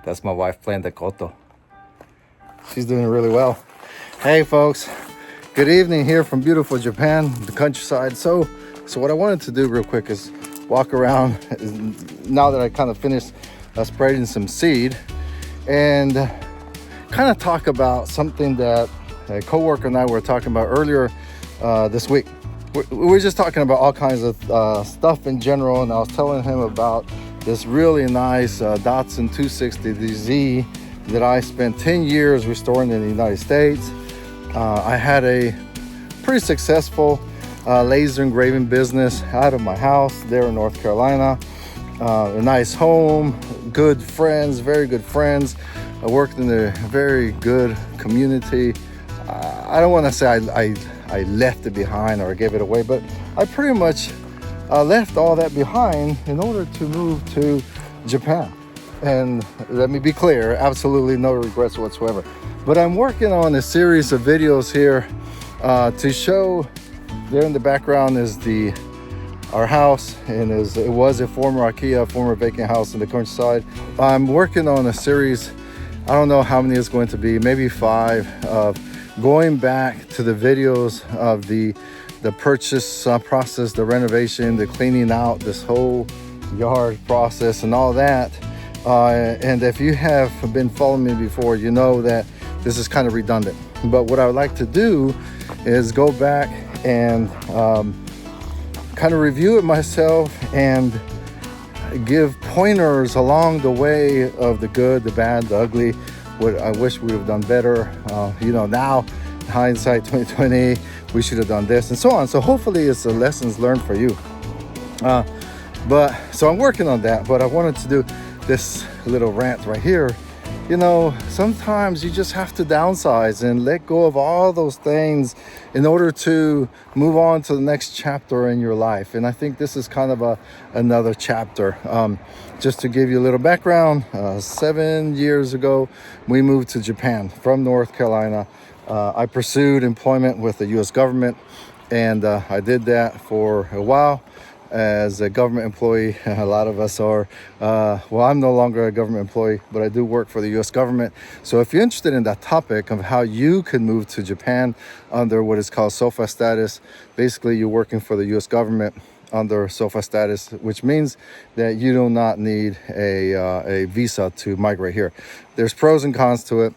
That's my wife playing the koto. She's doing really well. Hey folks, good evening here from beautiful Japan, the countryside. So what I wanted to do real quick is walk around now that I kind of finished spreading some seed, and kind of talk about something that a co-worker and I were talking about earlier this week. We were just talking about all kinds of stuff in general, and I was telling him about this really nice Datsun 260Z that I spent 10 years restoring in the United States. I had a pretty successful laser engraving business out of my house there in North Carolina. A nice home, good friends, very good friends. I worked in a very good community. I don't want to say I left it behind or gave it away, but I pretty much left all that behind in order to move to Japan. And let me be clear, absolutely no regrets whatsoever. But I'm working on a series of videos here to show. There in the background is our house, and it was a former Akiya, former vacant house in the countryside. I'm working on a series, I don't know how many it's going to be, maybe 5, of going back to the videos of the purchase process, the renovation, the cleaning out, this whole yard process and all that. And if you have been following me before, you know that this is kind of redundant. But what I would like to do is go back and kind of review it myself and give pointers along the way of the good, the bad, the ugly, what I wish we would have done better. Now, hindsight 2020, we should have done this and so on. So hopefully it's the lessons learned for you. So I'm working on that, but I wanted to do this little rant right here. Sometimes you just have to downsize and let go of all those things in order to move on to the next chapter in your life. And I think this is kind of another chapter. Just to give you a little background, 7 years ago, we moved to Japan from North Carolina. I pursued employment with the U.S. government, and I did that for a while. As a government employee, a lot of us are. I'm no longer a government employee, but I do work for the U.S. government. So if you're interested in that topic of how you can move to Japan under what is called SOFA status, basically you're working for the U.S. government under SOFA status, which means that you do not need a visa to migrate here. There's pros and cons to it.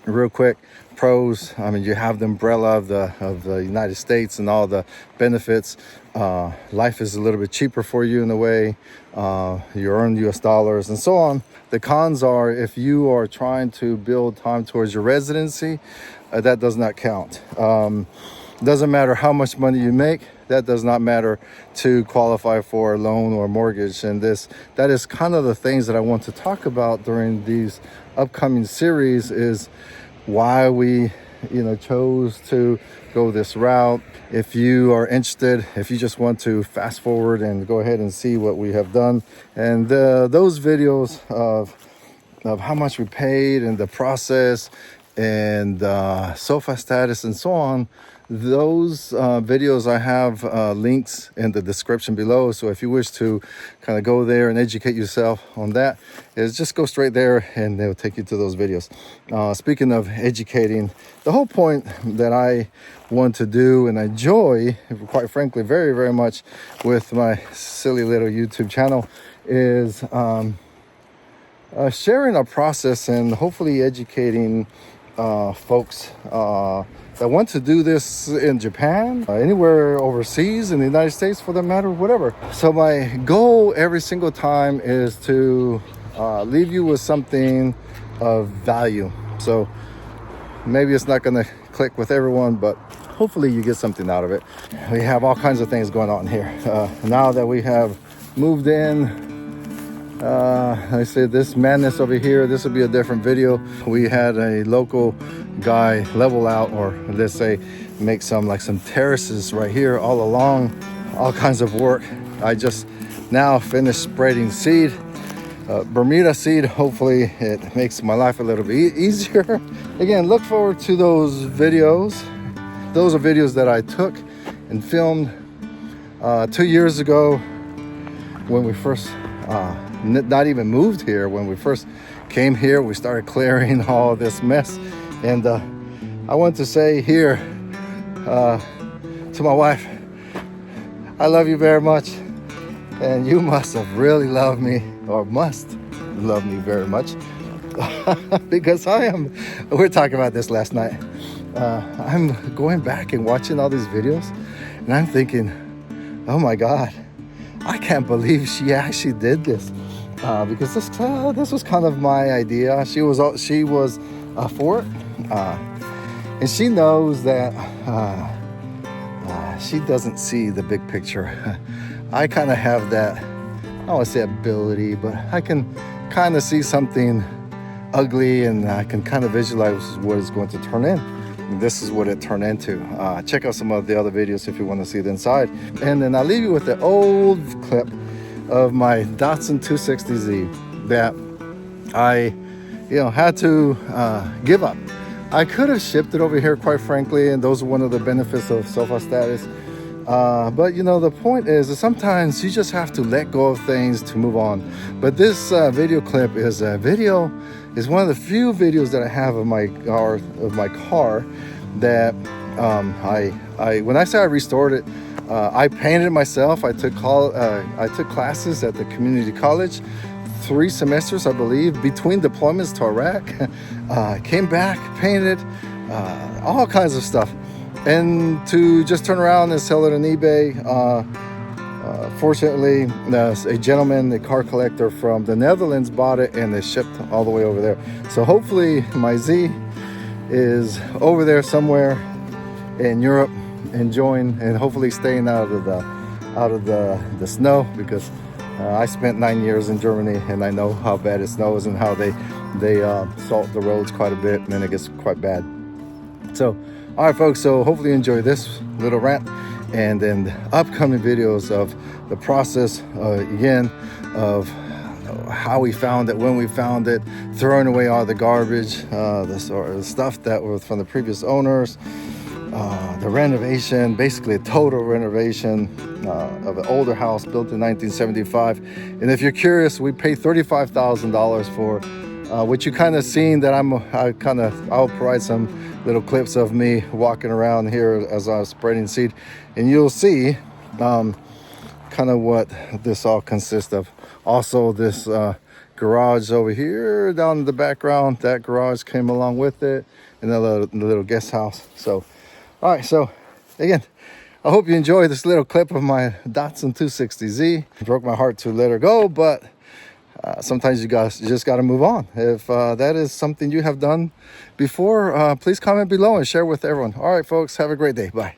Real quick, pros, you have the umbrella of the United States and all the benefits. Life is a little bit cheaper for you in a way. You earn US dollars and so on. The cons are, if you are trying to build time towards your residency, that does not count. Doesn't matter how much money you make, that does not matter to qualify for a loan or mortgage. And that is kind of the things that I want to talk about during these upcoming series, is why we chose to go this route. If you are interested, if you just want to fast forward and go ahead and see what we have done, and those videos of how much we paid and the process and SOFA status and so on, those videos, I have links in the description below. So if you wish to kind of go there and educate yourself on that, is just go straight there and they'll take you to those videos. Speaking of educating, the whole point that I want to do and enjoy, quite frankly, very, very much with my silly little YouTube channel is sharing a process and hopefully educating folks that want to do this in Japan, anywhere overseas, in the United States for that matter, whatever. So my goal every single time is to leave you with something of value. So maybe it's not going to click with everyone, but hopefully you get something out of it. We have all kinds of things going on here. Now that we have moved in, I said this madness over here, this will be a different video. We had a local guy level out, or let's say make some terraces right here all along, all kinds of work. I just now finished spreading seed, Bermuda seed. Hopefully it makes my life a little bit easier. Again, look forward to those videos. Those are videos that I took and filmed 2 years ago when we first not even moved here, when we first came here, we started clearing all this mess. And I want to say here to my wife, I love you very much. And you must have really loved me, or must love me very much. Because we're talking about this last night. I'm going back and watching all these videos, and I'm thinking, oh my God, I can't believe she actually did this. Because this was kind of my idea. She was for it, and she knows that she doesn't see the big picture. I kind of have that, I don't want to say ability, but I can kind of see something ugly, and I can kind of visualize what it's going to turn in. And this is what it turned into. Check out some of the other videos if you want to see the inside. And then I'll leave you with the old clip of my Datsun 260Z that I had to give up. I could have shipped it over here, quite frankly, and those are one of the benefits of sofa status. But the point is that sometimes you just have to let go of things to move on. But this video clip is one of the few videos that I have of my car that when I say I restored it, I painted it myself. I took classes at the community college, 3 semesters, I believe, between deployments to Iraq. Came back, painted, all kinds of stuff. And to just turn around and sell it on eBay, fortunately, a gentleman, a car collector from the Netherlands, bought it, and they shipped all the way over there. So hopefully my Z is over there somewhere in Europe, enjoying and hopefully staying out of the snow, because I spent 9 years in Germany, and I know how bad it snows and how they salt the roads quite a bit, and then it gets quite bad. So, all right, folks, so hopefully you enjoy this little rant, and then the upcoming videos of the process, again, of how we found it, when we found it, throwing away all the garbage, the stuff that was from the previous owners, the renovation, basically a total renovation of an older house built in 1975. And if you're curious, we paid $35,000 for what you kind of seen that I'll provide some little clips of me walking around here as I was spreading seed, and you'll see kind of what this all consists of. Also, this garage over here down in the background, that garage came along with it, and the little guest house. So, all right, so again, I hope you enjoy this little clip of my Datsun 260Z. It broke my heart to let her go, but sometimes you just got to move on. If that is something you have done before, please comment below and share with everyone. All right, folks, have a great day. Bye.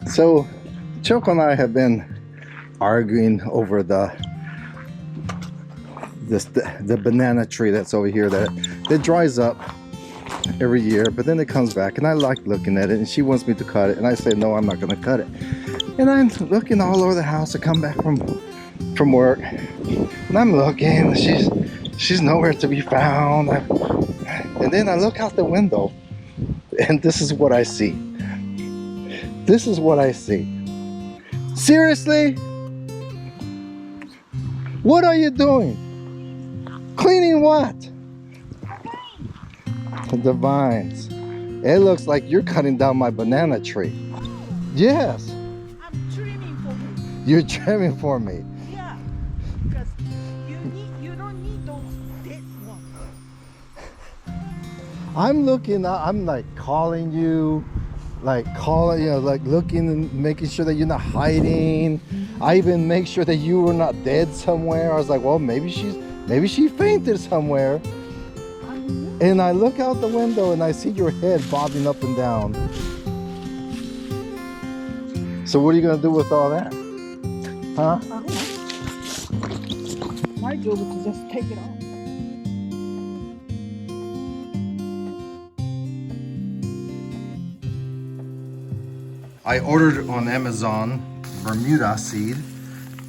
So, Choco and I have been arguing over the banana tree that's over here that dries up every year, but then it comes back, and I like looking at it, and she wants me to cut it, and I say no, I'm not going to cut it. And I'm looking all over the house to come back from work, and I'm looking, she's nowhere to be found. And then I look out the window, and this is what I see. This is what I see. Seriously? What are you doing? Cleaning what? The vines. It looks like you're cutting down my banana tree. Yes. I'm trimming for you. You're trimming for me. Yeah. Because you don't need those dead ones. I'm looking, I'm like calling you, like looking and making sure that you're not hiding. I even make sure that you were not dead somewhere. I was like, well, maybe she fainted somewhere. And I look out the window and I see your head bobbing up and down. So what are you gonna do with all that? Huh? My job is to just take it off. I ordered on Amazon Bermuda seed,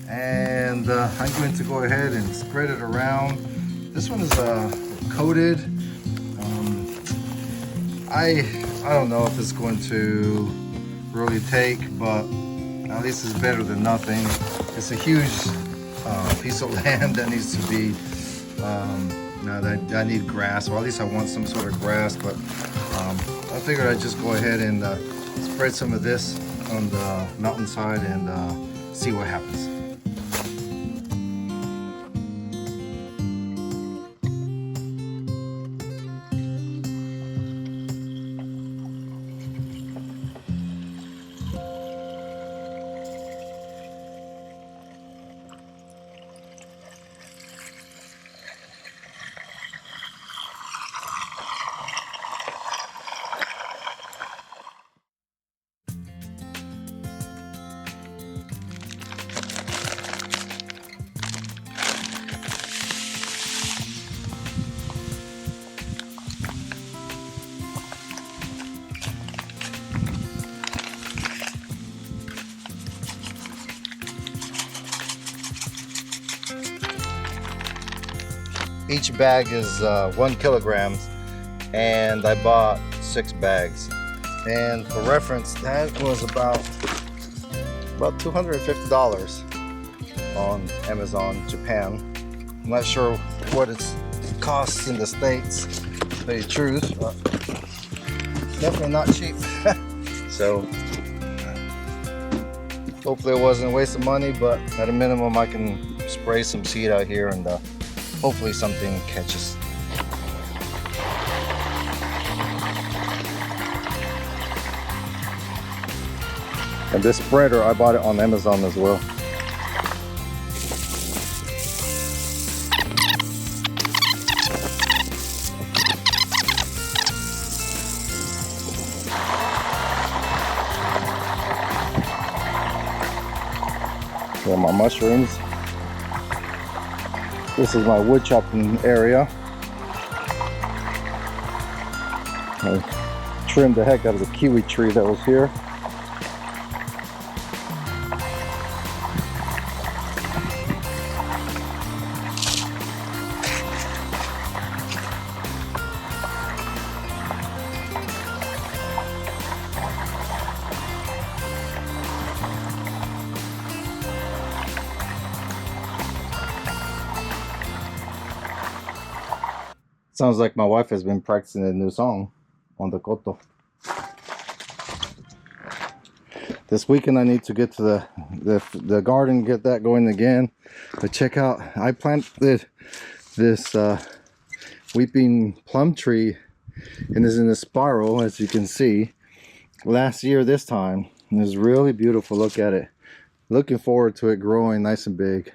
and I'm going to go ahead and spread it around. This one is coated. I don't know if it's going to really take, but at least it's better than nothing. It's a huge piece of land that needs to be, now that I need grass, or at least I want some sort of grass, but I figured I'd just go ahead and spread some of this on the mountainside and see what happens. Each bag is 1 kilogram, and I bought 6 bags. And for reference, that was about $250 on Amazon Japan. I'm not sure what it costs in the States, to tell you the truth, but definitely not cheap. So hopefully it wasn't a waste of money, but at a minimum I can spray some seed out here and hopefully something catches. And this spreader, I bought it on Amazon as well. Here are my mushrooms. This is my wood chopping area. I trimmed the heck out of the kiwi tree that was here. Sounds like my wife has been practicing a new song on the koto. This weekend I need to get to the garden, get that going again. But check out, I planted this weeping plum tree, and it's in a spiral, as you can see, last year this time. And it's really beautiful. Look at it. Looking forward to it growing nice and big.